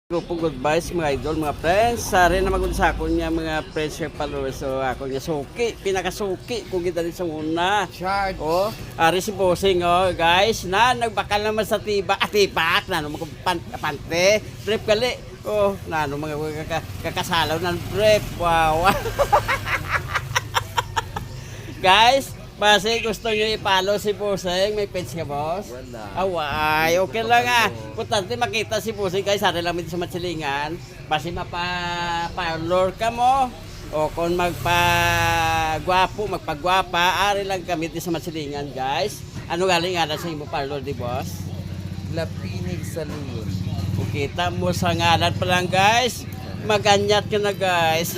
Grupo good vibes mga idol, mga friends. Sari na magod sa akon niya mga friends kay followers. So ako niya suki, pinakasuki kung kita din sa una. Charge. Oh, ari si Bossing oh, guys. Na nagbakal naman sa tiba, atibak na no pante. Trip kali. Oh, na no mga kakasalaw ng trip. Wow. Guys, base gusto niyo i-follow si Bossing, may page ka boss? Wala. Away, okay lang ah. Importante makita si Bossing guys, sari lang dito sa Matsilingan. Base mapa-follow ka mo. O kung magpagwapo, magpagwapa, ari lang kami dito sa Matsilingan guys. Ano galing nga sa imo parlor di boss? Lapinig Saloon. Kung kita mo sa ngalan pa lang guys, maganyat ka na guys.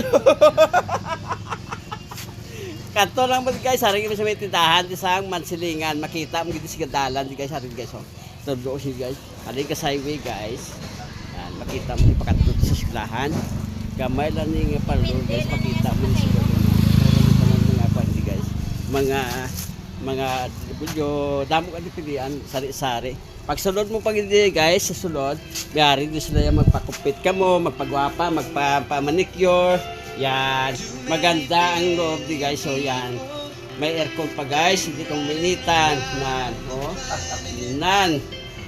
Kanto lang mo guys, saring sa may tindahan di sa Mansilingan, makita mo gid si gadalan di guys, saring guys oh. So do si guys, ali ka sa highway guys. Yan, makita mo di pakatot sa silahan. Gamay lang ni nga parlor guys, makita mo si gadalan. Meron pa lang mga kwenti guys. Mga bulyo, damo ka di pilian, sari-sari. Pag sulod mo pag hindi guys, sa sulod, biyari di sila yung magpakupit ka mo, magpagwapa, magpamanicure. Yan, maganda ang loob di guys. So yan, may aircon pa guys, hindi itong minitan. Nan, oh, nan.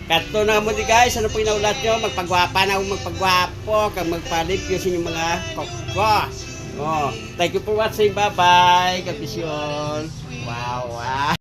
Kato na mo di guys, ano po inaulat nyo? Magpagwapa na ako magpagwapo, kang magpalipyo sa inyong mga kokko. Oh, thank you for watching, bye bye, kapisyon. Wow, wow.